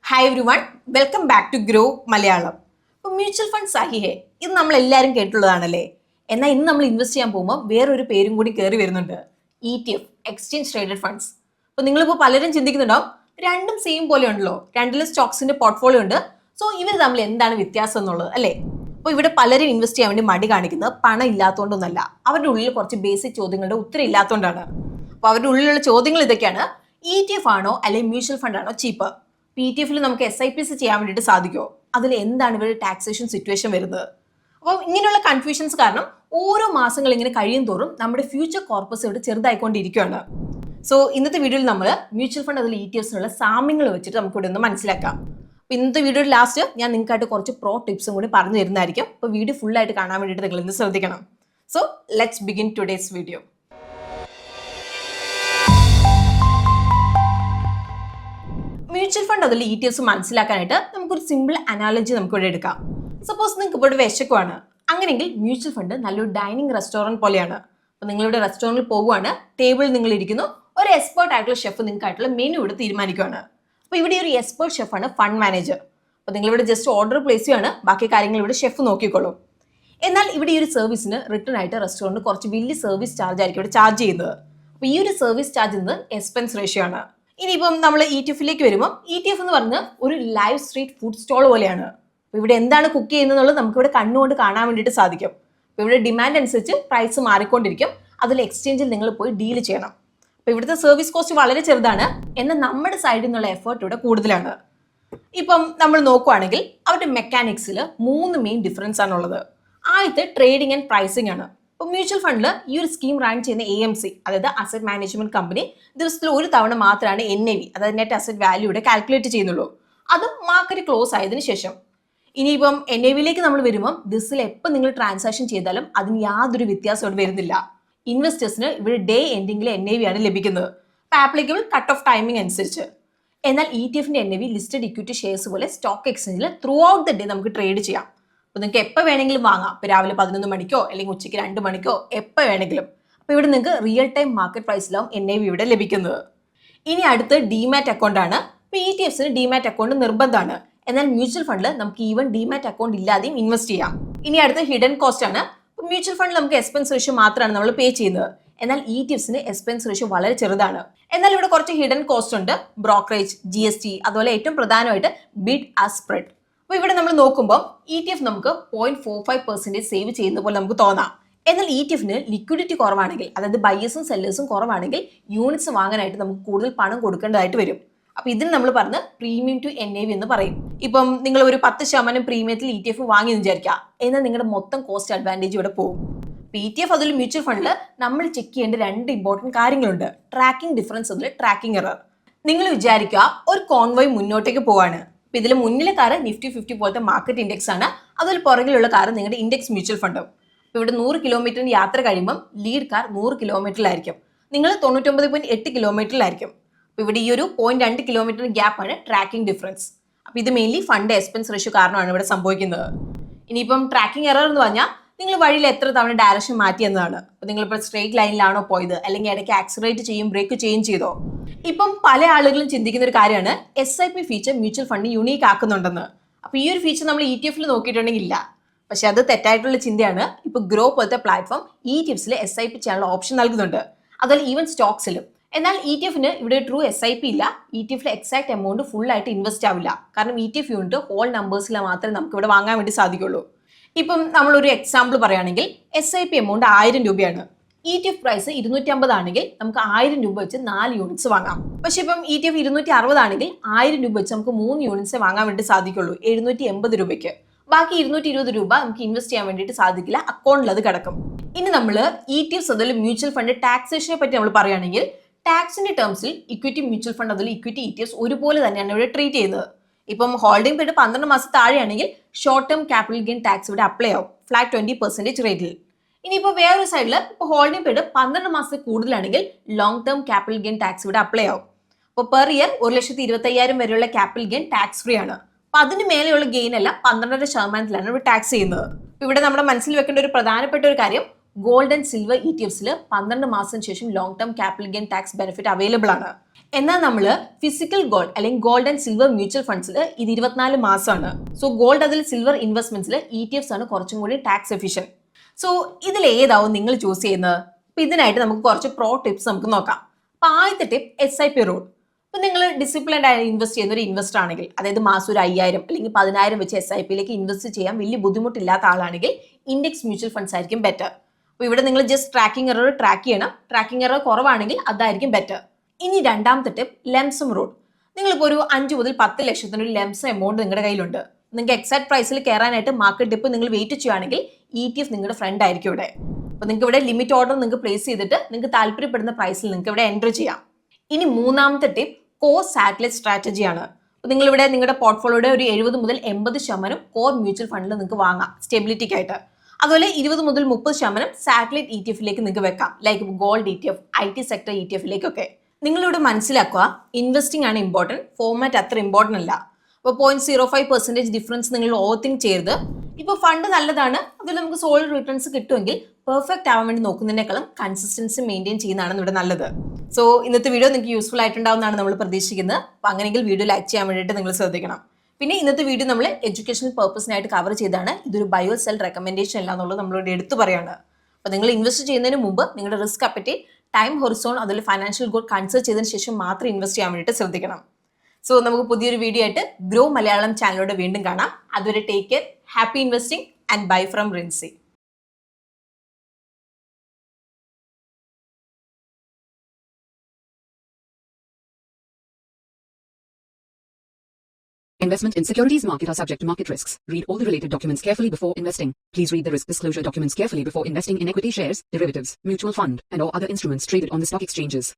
Hi everyone, welcome back to Groww Malayalam. ഇപ്പോൾ mutual fund സഹിഹേ ഇത് നമ്മൾ എല്ലാവരും കേട്ടുള്ളതാണല്ലേ. എന്നാൽ ഇന്ന് നമ്മൾ ഇൻവെസ്റ്റ് ചെയ്യാൻ പോകുമ്പോൾ വേറൊരു പേരും കൂടി കയറി വരുന്നുണ്ട്, ETF, എക്സ്ചേഞ്ച് ട്രേഡഡ് ഫണ്ട്സ്. അപ്പോൾ നിങ്ങളിപ്പോൾ പലരും ചിന്തിക്കുന്നുണ്ടാവും, രണ്ടും സെയിം പോലെ ഉണ്ടല്ലോ, രണ്ടിലും സ്റ്റോക്സിന്റെ പോർട്ട്ഫോളിയോ ഉണ്ട്, സോ ഇവർ തമ്മിൽ എന്താണ് വ്യത്യാസം എന്നുള്ളത് അല്ലേ. അപ്പോൾ ഇവിടെ പലരും ഇൻവെസ്റ്റ് ചെയ്യാൻ വേണ്ടി മടി കാണിക്കുന്നത് പണം ഇല്ലാത്തതുകൊണ്ടൊന്നല്ല, അവരുടെ ഉള്ളിൽ കുറച്ച് ബേസിക് ചോദ്യങ്ങളുടെ ഉത്തരം ഇല്ലാത്തതുകൊണ്ടാണ്. അപ്പോൾ അവരുടെ ഉള്ളിലുള്ള ചോദ്യങ്ങൾ ഇതൊക്കെയാണ്: ETF ആണോ അല്ലെങ്കിൽ മ്യൂച്വൽ ഫണ്ട് ആണോ ചീപ്പ്? ETF നമുക്ക് SIPs ചെയ്യാൻ വേണ്ടിയിട്ട് സാധിക്കുമോ? അതിൽ എന്താണ് ഇവരുടെ ടാക്സേഷൻ സിറ്റുവേഷൻ വരുന്നത്? അപ്പോൾ ഇങ്ങനെയുള്ള കൺഫ്യൂഷൻസ് കാരണം ഓരോ മാസങ്ങൾ ഇങ്ങനെ കഴിയും തോറും നമ്മുടെ ഫ്യൂച്ചർ കോർപ്പസ് ഇവിടെ ചെറുതായിക്കൊണ്ടിരിക്കുകയാണ്. സോ ഇന്നത്തെ വീഡിയോയിൽ നമ്മൾ മ്യൂച്വൽ ഫണ്ട് അതിൽ ETFസിനുള്ള സാമ്യങ്ങൾ വെച്ചിട്ട് നമുക്ക് ഇവിടെ ഒന്ന് മനസ്സിലാക്കാം. അപ്പോൾ ഇന്നത്തെ വീഡിയോയുടെ ലാസ്റ്റ് ഞാൻ നിങ്ങൾക്കായിട്ട് കുറച്ച് പ്രോ ടിപ്സും കൂടി പറഞ്ഞു തരുന്നതായിരിക്കും. അപ്പോൾ വീഡിയോ ഫുൾ ആയിട്ട് കാണാൻ വേണ്ടിയിട്ട് നിങ്ങൾ ഇന്ന് ശ്രദ്ധിക്കണം. So let's begin today's video. Mutual fund അതിൽ ETFs മനസ്സിലാക്കാനായിട്ട് നമുക്കൊരു സിമ്പിൾ അനാലജി നമുക്ക് ഇവിടെ എടുക്കാം. സപ്പോസ് നിങ്ങൾക്ക് ഇപ്പോൾ ഇവിടെ വിശക്കുവാണ്, അങ്ങനെയെങ്കിൽ മ്യൂച്വൽ ഫണ്ട് നല്ലൊരു ഡൈനിങ് റെസ്റ്റോറൻറ്റ് പോലെയാണ്. അപ്പോൾ നിങ്ങളിവിടെ റെസ്റ്റോറൻറ്റിൽ പോകുവാണ്, ടേബിളിൽ നിങ്ങൾ ഇരിക്കുന്നു, ഒരു എക്സ്പേർട്ട് ആയിട്ടുള്ള ഷെഫ് നിങ്ങൾക്കായിട്ടുള്ള മെനു ഇവിടെ തീരുമാനിക്കുകയാണ്. അപ്പോൾ ഇവിടെ ഒരു എക്സ്പേർട്ട് ഷെഫാണ് ഫണ്ട് മാനേജർ. അപ്പോൾ നിങ്ങളിവിടെ ജസ്റ്റ് ഓർഡർ പ്ലേസ് ചെയ്യുകയാണ്, ബാക്കി കാര്യങ്ങൾ ഇവിടെ ഷെഫ് നോക്കിക്കോളും. എന്നാൽ ഇവിടെ ഈ ഒരു സർവീസിന് റിട്ടേൺ ആയിട്ട് റെസ്റ്റോറൻറ്റ് കുറച്ച് വലിയ സർവീസ് ചാർജ് ആയിരിക്കും ഇവിടെ ചാർജ് ചെയ്യുന്നത്. അപ്പോൾ ഈ ഒരു സർവീസ് ചാർജ് എന്നത് എക്സ്പെൻസ് റേഷ്യോ ആണ്. ഇനിയിപ്പം നമ്മൾ ETF വരുമ്പോൾ ETF എന്ന് പറഞ്ഞ ഒരു ലൈവ് സ്ട്രീറ്റ് ഫുഡ് സ്റ്റോൾ പോലെയാണ്. അപ്പോൾ ഇവിടെ എന്താണ് കുക്ക് ചെയ്യുന്നത് നമുക്ക് ഇവിടെ കണ്ണുകൊണ്ട് കാണാൻ വേണ്ടിയിട്ട് സാധിക്കും. അപ്പോൾ ഇവിടെ ഡിമാൻഡ് അനുസരിച്ച് പ്രൈസ് മാറിക്കൊണ്ടിരിക്കും, അതിൽ എക്സ്ചേഞ്ചിൽ നിങ്ങൾ പോയി ഡീൽ ചെയ്യണം. അപ്പോൾ ഇവിടുത്തെ സർവീസ് കോസ്റ്റ് വളരെ ചെറുതാണ്, എന്നാൽ നമ്മുടെ സൈഡിൽ നിന്നുള്ള എഫേർട്ട് ഇവിടെ കൂടുതലാണ്. ഇപ്പം നമ്മൾ നോക്കുവാണെങ്കിൽ അവരുടെ മെക്കാനിക്സിൽ 3 മെയിൻ ഡിഫറൻസ് ആണുള്ളത്. ആദ്യത്തെ ട്രേഡിംഗ് ആൻഡ് പ്രൈസിംഗ് ആണ്. ഇപ്പോൾ മ്യൂച്വൽ ഫണ്ടിൽ ഈ ഒരു സ്കീം റൺ ചെയ്യുന്ന AMC, അതായത് അസറ്റ് മാനേജ്മെന്റ് കമ്പനി, ദിവസത്തിൽ ഒരു തവണ മാത്രമാണ് NAV, അതായത് നെറ്റ് അസറ്റ് വാല്യൂ ഇവിടെ കാൽക്കുലേറ്റ് ചെയ്യുന്നുള്ളൂ, അതും മാർക്കറ്റ് ക്ലോസ് ആയതിനു ശേഷം. ഇനിയിപ്പം NAVയിലേക്ക് നമ്മൾ വരുമ്പം ദിവസത്തിൽ എപ്പോൾ നിങ്ങൾ ട്രാൻസാക്ഷൻ ചെയ്താലും അതിന് യാതൊരു വ്യത്യാസം ഇവിടെ വരുന്നില്ല. ഇൻവെസ്റ്റേഴ്സിന് ഇവിടെ ഡേ എൻഡിങ്ങിലെ NAV ആണ് ലഭിക്കുന്നത്, ആപ്ലിക്കബിൾ കട്ട് ഓഫ് ടൈമിംഗ് അനുസരിച്ച്. എന്നാൽ ETF-ന്റെ NAV ലിസ്റ്റഡ് ഇക്വിറ്റി ഷെയർസ് പോലെ സ്റ്റോക്ക് എക്സ്ചേഞ്ചിൽ ത്രൂ ഔട്ട് ദ ഡേ നമുക്ക് ട്രേഡ് ചെയ്യാം. അപ്പോൾ നിങ്ങൾക്ക് എപ്പോൾ വേണമെങ്കിലും വാങ്ങാം, ഇപ്പോൾ രാവിലെ 11 മണിക്കോ അല്ലെങ്കിൽ ഉച്ചയ്ക്ക് 2 മണിക്കോ എപ്പോൾ വേണമെങ്കിലും. അപ്പോൾ ഇവിടെ നിങ്ങൾക്ക് റിയൽ ടൈം മാർക്കറ്റ് പ്രൈസിലാവും NAV ഇവിടെ ലഭിക്കുന്നത്. ഇനി അടുത്ത് ഡിമാറ്റ് അക്കൗണ്ട് ആണ്. ഇപ്പോൾ ETFസിന് ഡിമാറ്റ് അക്കൗണ്ട് നിർബന്ധമാണ്, എന്നാൽ മ്യൂച്വൽ ഫണ്ടിൽ നമുക്ക് ഈവൻ ഡിമാറ്റ് അക്കൗണ്ട് ഇല്ലാതെയും ഇൻവെസ്റ്റ് ചെയ്യാം. ഇനി അടുത്ത് ഹിഡൻ കോസ്റ്റ് ആണ്. ഇപ്പോൾ മ്യൂച്വൽ ഫണ്ടിൽ നമുക്ക് എക്സ്പെൻസ് റേഷ്യോ മാത്രമാണ് നമ്മൾ പേ ചെയ്യുന്നത്, എന്നാൽ ETFസിന് എക്സ്പെൻസ് റേഷ്യോ വളരെ ചെറുതാണ്. എന്നാൽ ഇവിടെ കുറച്ച് ഹിഡൻ കോസ്റ്റ് ഉണ്ട്, ബ്രോക്കറേജ്, GST, അതുപോലെ ഏറ്റവും പ്രധാനമായിട്ട് ബിഡ് ആസ് സ്പ്രെഡ്. അപ്പോൾ ഇവിടെ നമ്മൾ നോക്കുമ്പോൾ ETF നമുക്ക് 0.45% സേവ് ചെയ്യുന്ന പോലെ നമുക്ക് തോന്നാം. എന്നാൽ ETF-ന് ലിക്വിഡിറ്റി കുറവാണെങ്കിൽ, അതായത് ബയേഴ്സും സെല്ലേഴ്സും കുറവാണെങ്കിൽ യൂണിറ്റ്സ് വാങ്ങാനായിട്ട് നമുക്ക് കൂടുതൽ പണം കൊടുക്കേണ്ടതായിട്ട് വരും. അപ്പോൾ ഇതിന് നമ്മൾ പറഞ്ഞ് പ്രീമിയം ടു NAV എന്ന് പറയും. ഇപ്പം നിങ്ങൾ ഒരു 10% പ്രീമിയത്തിൽ ETF വാങ്ങി വിചാരിക്കുക, എന്നാൽ നിങ്ങളുടെ മൊത്തം കോസ്റ്റ് അഡ്വാൻറ്റേജ് ഇവിടെ പോകും. ETF അതിൽ മ്യൂച്വൽ ഫണ്ടിൽ നമ്മൾ ചെക്ക് ചെയ്യേണ്ട 2 ഇമ്പോർട്ടൻറ്റ് കാര്യങ്ങളുണ്ട്: ട്രാക്കിംഗ് ഡിഫറൻസ്, അതിൽ ട്രാക്കിംഗ് എറർ. നിങ്ങൾ വിചാരിക്കുക ഒരു കോൺവോയ് മുന്നോട്ടേക്ക് പോവാണ്. അപ്പോൾ ഇതിൽ മുന്നിലെ കാറ് Nifty 50 പോലത്തെ മാർക്കറ്റ് ഇൻഡെക്സ് ആണ്, അതിൽ പുറകിലുള്ള കാറ് നിങ്ങളുടെ ഇൻഡെക്സ് മ്യൂച്വൽ ഫണ്ടും. അപ്പോൾ ഇവിടെ 100 കിലോമീറ്ററിന് യാത്ര കഴിയുമ്പം ലീഡ് കാർ 100 കിലോമീറ്ററിലായിരിക്കും, നിങ്ങൾ 99.8 കിലോമീറ്ററിലായിരിക്കും. അപ്പോൾ ഇവിടെ ഈ ഒരു 0.2 കിലോമീറ്റർ ഗ്യാപ്പാണ് ട്രാക്കിംഗ് ഡിഫറൻസ്. അപ്പോൾ ഇത് മെയിൻലി ഫണ്ട് എക്സ്പെൻസ് റേഷ്യോ കാരണമാണ് ഇവിടെ സംഭവിക്കുന്നത്. ഇനിയിപ്പം ട്രാക്കിംഗ് എറർ എന്ന് പറഞ്ഞാൽ നിങ്ങൾ വഴിയിൽ എത്ര തവണ ഡയറക്ഷൻ മാറ്റി എന്നതാണ്. അപ്പോൾ നിങ്ങളിപ്പോൾ സ്ട്രേറ്റ് ലൈനിലാണോ പോയത്, അല്ലെങ്കിൽ ഇടയ്ക്ക് ആക്സിലറേറ്റ് ചെയ്യും ബ്രേക്ക് ചെയ്യും ചെയ്തോ. ഇപ്പം പല ആളുകളും ചിന്തിക്കുന്ന ഒരു കാര്യമാണ് SIP feature mutual fund unique ആക്കുന്നുണ്ടെന്ന്. അപ്പോൾ ഈ ഒരു ഫീച്ചർ നമ്മൾ ETF-ൽ നോക്കിയിട്ടുണ്ടെങ്കിൽ ഇല്ല, പക്ഷെ അത് തെറ്റായിട്ടുള്ള ചിന്തയാണ്. ഇപ്പോൾ ഗ്രോ പോലത്തെ പ്ലാറ്റ്ഫോം ETFസിൽ SIP ചെയ്യാനുള്ള ഓപ്ഷൻ നൽകുന്നുണ്ട്, അതുപോലെ ഈവൻ സ്റ്റോക്സിലും. എന്നാൽ ETF-ന് ഇവിടെ ട്രൂ SIP ഇല്ല. ETF-ലെ എക്സാക്ട് എമൗണ്ട് ഫുൾ ആയിട്ട് ഇൻവെസ്റ്റ് ആവില്ല, കാരണം ETF യൂണിറ്റ് ഹോൾ നമ്പേഴ്സിൽ മാത്രമേ നമുക്ക് ഇവിടെ വാങ്ങാൻ വേണ്ടി സാധിക്കുള്ളൂ. ഇപ്പം നമ്മളൊരു എക്സാമ്പിൾ പറയുകയാണെങ്കിൽ SIP എമൗണ്ട് 1000 രൂപയാണ്, ETF പ്രൈസ് 250 ആണെങ്കിൽ നമുക്ക് 1000 രൂപ വെച്ച് 4 യൂണിറ്റ്സ് വാങ്ങാം. പക്ഷെ ഇപ്പം ETF 260 ആണെങ്കിൽ 1000 രൂപ വെച്ച് നമുക്ക് 3 യൂണിറ്റ്സ് വാങ്ങാൻ വേണ്ടി സാധിക്കുള്ളൂ 780 രൂപയ്ക്ക്. ബാക്കി 220 രൂപ നമുക്ക് ഇൻവെസ്റ്റ് ചെയ്യാൻ വേണ്ടിയിട്ട് സാധിക്കില്ല, അക്കൗണ്ടിൽ അത് കിടക്കും. ഇനി നമ്മൾ ETFs അതിൽ മ്യൂച്വൽ ഫണ്ട് ടാക്സേഷനെ പറ്റി നമ്മൾ പറയുകയാണെങ്കിൽ, ടാക്സിന്റെ ടേംസിൽ ഇക്വിറ്റി മ്യൂച്വൽ ഫണ്ട് അതിൽ ഇക്വിറ്റി ETFs ഒരുപോലെ തന്നെയാണ് ഇവിടെ ട്രീറ്റ് ചെയ്യുന്നത്. ഇപ്പം ഹോൾഡിംഗ് പീരീഡ് 12 മാസം താഴെയാണെങ്കിൽ short term capital gain tax ഇവിടെ അപ്ലൈ ആവും, ഫ്ലാറ്റ് 20% റേറ്റിൽ. ഇനിയിപ്പോൾ വേറൊരു സൈഡിൽ ഇപ്പോൾ ഹോൾഡിംഗ് പീരീഡ് 12 മാസത്തിൽ കൂടുതലാണെങ്കിൽ long term capital gain tax ഇവിടെ അപ്ലൈ ആവും. അപ്പോൾ പെർ ഇയർ 1,25,000 വരെയുള്ള ക്യാപിറ്റൽ ഗെയിൻ ടാക്സ് ഫ്രീ ആണ്. അപ്പോൾ അതിന് മേലെയുള്ള ഗെയിൻ എല്ലാം 12.5% ഇവിടെ ടാക്സ് ചെയ്യുന്നത്. ഇവിടെ നമ്മുടെ മനസ്സിൽ വെക്കേണ്ട ഒരു പ്രധാനപ്പെട്ട ഒരു കാര്യം, ഗോൾഡ് ആൻഡ് സിൽവർ ETFസിൽ 12 മാസത്തിന് ശേഷം long term capital gain tax benefit available ആണ്. എന്നാൽ നമ്മൾ ഫിസിക്കൽ ഗോൾഡ് അല്ലെങ്കിൽ ഗോൾഡ് ആൻഡ് സിൽവർ മ്യൂച്വൽ ഫണ്ട്സിൽ ഇത് 24 മാസമാണ്. സോ ഗോൾഡ് അതിൽ സിൽവർ ഇൻവെസ്റ്റ്മെന്റ്സിൽ ETFs ആണ് കുറച്ചും കൂടി ടാക്സ് എഫിഷ്യന്റ്. സോ ഇതിൽ ഏതാവും നിങ്ങൾ ചൂസ് ചെയ്യുന്നത്? അപ്പൊ ഇതിനായിട്ട് നമുക്ക് കുറച്ച് പ്രോ ടിപ്സ് നമുക്ക് നോക്കാം. അപ്പൊ ആദ്യത്തെ ടിപ്പ് SIP റൂൾ. ഇപ്പൊ നിങ്ങൾ ഡിസിപ്ലിൻഡ് ആയി ഇൻവെസ്റ്റ് ചെയ്യുന്ന ഒരു ഇൻവെസ്റ്റർ ആണെങ്കിൽ, അതായത് മാസം ഒരു 5000 അല്ലെങ്കിൽ 10000 വെച്ച് SIPയിലേക്ക് ഇൻവെസ്റ്റ് ചെയ്യാൻ വലിയ ബുദ്ധിമുട്ടില്ലാത്ത ആളാണെങ്കിൽ ഇൻഡെക്സ് മ്യൂച്വൽ ഫണ്ട്സ് ആയിരിക്കും ബെറ്റർ. അപ്പൊ ഇവിടെ നിങ്ങൾ ജസ്റ്റ് ട്രാക്കിംഗ് എറർ ട്രാക്ക് ചെയ്യണം. ട്രാക്കിംഗ് എറർ കുറവാണെങ്കിൽ അതായിരിക്കും ബെറ്റർ. ഇനി രണ്ടാമത്തെ ടിപ്പ് ലെംസം റൂൾ. നിങ്ങളിപ്പോൾ ഒരു 5 മുതൽ 10 ലക്ഷത്തിന് ഒരു ലെംസം എമൗണ്ട് നിങ്ങളുടെ കയ്യിലുണ്ട്. നിങ്ങൾക്ക് എക്സാക്ട് പ്രൈസിൽ കയറാനായിട്ട് മാർക്കറ്റ് ഡിപ്പ് നിങ്ങൾ വെയിറ്റ് ചെയ്യുകയാണെങ്കിൽ ETF നിങ്ങളുടെ ഫ്രണ്ട് ആയിരിക്കും ഇവിടെ. അപ്പോൾ നിങ്ങൾക്ക് ഇവിടെ ലിമിറ്റ് ഓർഡർ നിങ്ങൾക്ക് പ്ലേസ് ചെയ്തിട്ട് നിങ്ങൾക്ക് താല്പര്യപ്പെടുന്ന പ്രൈസിൽ നിങ്ങൾക്ക് ഇവിടെ എൻറ്റർ ചെയ്യാം. ഇനി മൂന്നാമത്തെ ടിപ്പ് കോർ സാറ്റലൈറ്റ് സ്ട്രാറ്റജിയാണ്. അപ്പോൾ നിങ്ങളിവിടെ നിങ്ങളുടെ പോർട്ട്ഫോളിയോയുടെ ഒരു 70 മുതൽ 80% കോർ മ്യൂച്വൽ ഫണ്ടിൽ നിങ്ങൾക്ക് വാങ്ങാം സ്റ്റെബിലിറ്റിക്കായിട്ട്. അതുപോലെ 20 മുതൽ 30% സാറ്റലൈറ്റ് ETFിലേക്ക് നിങ്ങൾക്ക് വെക്കാം, like gold ETF, IT sector ETFിലേക്കൊക്കെ. നിങ്ങളിവിടെ മനസ്സിലാക്കുക, ഇൻവെസ്റ്റിംഗ് ആണ് ഇമ്പോർട്ടൻറ്റ്, ഫോർമാറ്റ് അത്ര ഇമ്പോർട്ടൻ്റ് അല്ല. അപ്പോൾ 0.05% ഡിഫറൻസ് നിങ്ങൾ ഓവർ തിങ്ക് ചെയ്യരുത്. ഇപ്പോൾ ഫണ്ട് നല്ലതാണ്, അതിൽ നമുക്ക് സോളിഡ് റിട്ടേൺസ് കിട്ടുമെങ്കിൽ പെർഫെക്റ്റ് ആവാൻ വേണ്ടി നോക്കുന്നതിനേക്കാളും കൺസിസ്റ്റൻസി മെയിൻറ്റെയിൻ ചെയ്യുന്നതാണ് ഇവിടെ നല്ലത്. സോ ഇന്നത്തെ വീഡിയോ നിങ്ങൾക്ക് യൂസ്ഫുൾ ആയിട്ടുണ്ടാവുന്നതാണ് നമ്മൾ പ്രതീക്ഷിക്കുന്നത്. അപ്പോൾ അങ്ങനെയെങ്കിൽ വീഡിയോ ലൈക്ക് ചെയ്യാൻ വേണ്ടിയിട്ട് നിങ്ങൾ ശ്രദ്ധിക്കണം. പിന്നെ ഇന്നത്തെ വീഡിയോ നമ്മൾ എഡ്യൂക്കേഷണൽ പർപ്പസിനായിട്ട് കവർ ചെയ്താണ്. ഇതൊരു ബൈ ഓർ സെൽ റെക്കമെൻഡേഷൻ അല്ല എന്നുള്ളത് നമ്മളോട് എടുത്തു പറയാണ്. അപ്പോൾ നിങ്ങൾ ഇൻവെസ്റ്റ് ചെയ്യുന്നതിന് മുമ്പ് നിങ്ങളുടെ റിസ്ക് അപ്പറ്റൈറ്റ്, ടൈം ഹൊറിസോൺ, അതിൽ ഫൈനാൻഷ്യൽ ഗോൾ കൺസിഡർ ചെയ്തതിന് ശേഷം മാത്രം ഇൻവെസ്റ്റ് ചെയ്യാൻ വേണ്ടിയിട്ട് ശ്രദ്ധിക്കണം. സോ നമുക്ക് പുതിയൊരു വീഡിയോ ആയിട്ട് ഗ്രോ മലയാളം ചാനലോട് വീണ്ടും കാണാം. അതുവരെ take care, happy investing and bye from Rinsy. Investment in securities market are subject to market risks. Read all the related documents carefully before investing. Please read the risk disclosure documents carefully before investing in equity shares, derivatives, mutual fund, and or other instruments traded on the stock exchanges.